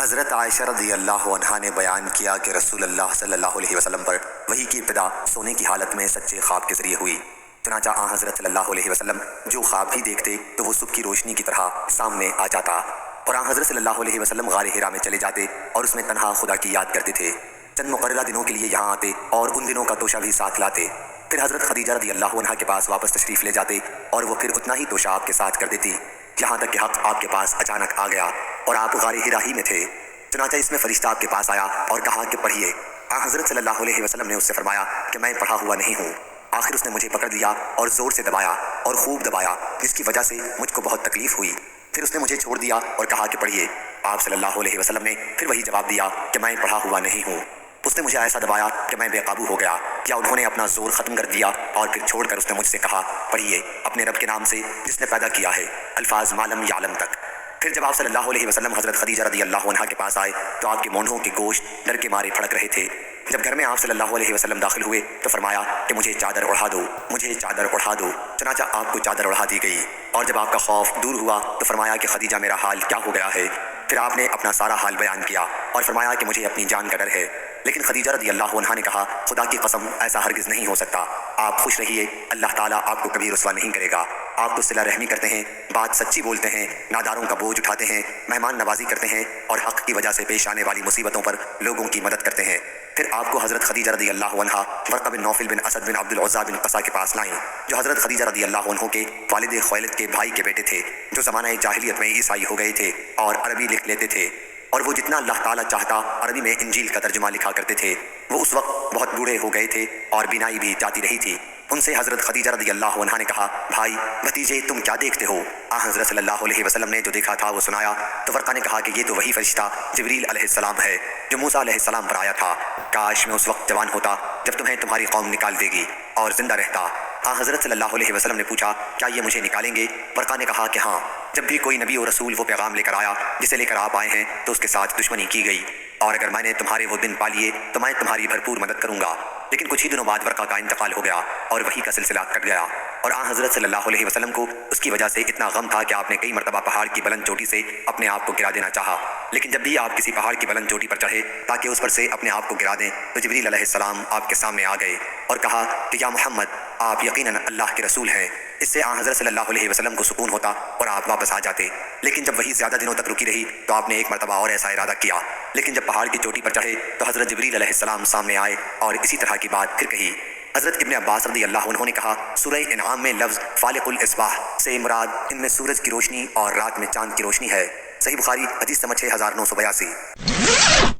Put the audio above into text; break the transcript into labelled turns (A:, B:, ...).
A: حضرت عائشہ رضی اللہ عنہا نے بیان کیا کہ رسول اللہ صلی اللہ علیہ وسلم پر وحی کی ابتدا سونے کی حالت میں سچے خواب کے ذریعے ہوئی۔ چنانچہ حضرت صلی اللہ علیہ وسلم جو خواب بھی دیکھتے تو وہ صبح کی روشنی کی طرح سامنے آ جاتا، اور حضرت صلی اللہ علیہ وسلم غار حرا میں چلے جاتے اور اس میں تنہا خدا کی یاد کرتے تھے۔ چند مقررہ دنوں کے لیے یہاں آتے اور ان دنوں کا توشہ بھی ساتھ لاتے، پھر حضرت خدیجہ رضی اللہ عنہا کے پاس واپس تشریف لے جاتے اور وہ پھر اتنا ہی توشہ آپ کے ساتھ کر دیتی، یہاں تک کہ حق آپ کے پاس اچانک آ گیا اور آپ غار حرا ہی میں تھے۔ چنانچہ اس میں فرشتہ آپ کے پاس آیا اور کہا کہ پڑھیے۔ حضرت صلی اللہ علیہ وسلم نے اس سے فرمایا کہ میں پڑھا ہوا نہیں ہوں۔ آخر اس نے مجھے پکڑ لیا اور زور سے دبایا اور خوب دبایا، جس کی وجہ سے مجھ کو بہت تکلیف ہوئی۔ پھر اس نے مجھے چھوڑ دیا اور کہا کہ پڑھیے۔ آپ صلی اللہ علیہ وسلم نے پھر وہی جواب دیا کہ میں پڑھا ہوا نہیں ہوں۔ اس نے مجھے ایسا دبایا کہ میں بے قابو ہو گیا، یا انہوں نے اپنا زور ختم کر دیا اور پھر چھوڑ کر اس نے مجھ سے کہا پڑھیے اپنے رب کے نام سے جس نے پیدا کیا ہے، الفاظ معلم یعلم تک۔ پھر جب آپ صلی اللہ علیہ وسلم حضرت خدیجہ رضی اللہ عنہا کے پاس آئے تو آپ کے مونڈھوں کے گوشت ڈر کے مارے پھڑک رہے تھے۔ جب گھر میں آپ صلی اللہ علیہ وسلم داخل ہوئے تو فرمایا کہ مجھے چادر اڑھا دو، مجھے چادر اڑھا دو۔ چنانچہ آپ کو چادر اڑھا دی گئی، اور جب آپ کا خوف دور ہوا تو فرمایا کہ خدیجہ میرا حال کیا ہو گیا ہے۔ پھر آپ نے اپنا سارا حال بیان کیا اور فرمایا کہ مجھے اپنی جان کا ڈر ہے۔ لیکن خدیجہ رضی اللہ عنہا نے کہا خدا کی قسم ایسا ہرگز نہیں ہو سکتا، آپ خوش رہیے، اللہ تعالیٰ آپ کو کبھی رسوا نہیں کرے گا۔ آپ تو صلہ رحمی کرتے ہیں، بات سچی بولتے ہیں، ناداروں کا بوجھ اٹھاتے ہیں، مہمان نوازی کرتے ہیں اور حق کی وجہ سے پیش آنے والی مصیبتوں پر لوگوں کی مدد کرتے ہیں۔ پھر آپ کو حضرت خدیجہ رضی اللہ عنہا ورقہ بن نوفل بن اسد بن عبد العزیٰ بن قصہ کے پاس لائیں، جو حضرت خدیجہ رضی اللہ عنہ کے والد خویلد کے بھائی کے بیٹے تھے، جو زمانہ جاہلیت میں عیسائی ہو گئے تھے اور عربی لکھ لیتے تھے، اور وہ جتنا اللہ تعالیٰ چاہتا عربی میں انجیل کا ترجمہ لکھا کرتے تھے۔ وہ اس وقت بہت بوڑھے ہو گئے تھے اور بینائی بھی جاتی رہی تھی۔ ان سے حضرت خدیجہ رضی اللہ عنہا نے کہا بھائی بھتیجے تم کیا دیکھتے ہو؟ حضرت صلی اللہ علیہ وسلم نے جو دیکھا تھا وہ سنایا تو ورقہ نے کہا کہ یہ تو وہی فرشتہ جبریل علیہ السلام ہے جو موسیٰ علیہ السلام پر آیا تھا، کاش میں اس وقت جوان ہوتا جب تمہیں تمہاری قوم نکال دے گی اور زندہ رہتا۔ حضرت صلی اللہ علیہ وسلم نے پوچھا کیا یہ مجھے نکالیں گے؟ ورقہ نے کہا کہ ہاں، جب بھی کوئی نبی و رسول وہ پیغام لے کر آیا جسے لے کر آپ آئے ہیں تو اس کے ساتھ دشمنی کی گئی، اور اگر میں نے تمہارے وہ دن پا لیے تو میں تمہاری بھرپور مدد کروں گا۔ لیکن کچھ ہی دنوں بعد ورقہ کا انتقال ہو گیا اور وحی کا سلسلہ کٹ گیا، اور حضرت صلی اللہ علیہ وسلم کو اس کی وجہ سے اتنا غم تھا کہ آپ نے کئی مرتبہ پہاڑ کی بلند چوٹی سے اپنے آپ کو گرا دینا چاہا۔ لیکن جب بھی آپ کسی پہاڑ کی بلند چوٹی پر چڑھے تاکہ اس پر سے اپنے آپ کو گرا دیں تو جبریل علیہ السلام آپ کے سامنے آ گئے اور کہا کہ یا محمد آپ یقیناً اللہ کے رسول ہیں۔ اس سے حضرت صلی اللہ علیہ وسلم کو سکون ہوتا اور آپ واپس آ جاتے۔ لیکن جب وہی زیادہ دنوں تک رکی رہی تو آپ نے ایک مرتبہ اور ایسا ارادہ کیا، لیکن جب پہاڑ کی چوٹی پر چڑھے تو حضرت جبریل علیہ السلام سامنے آئے اور اسی طرح کی بات پھر کہی۔ حضرت ابن عباس رضی اللہ عنہ نے کہا سورہ انعام میں لفظ فالق الاصباح سے مراد ان میں سورج کی روشنی اور رات میں چاند کی روشنی ہے۔ صحیح بخاری حدیث نمبر 6982۔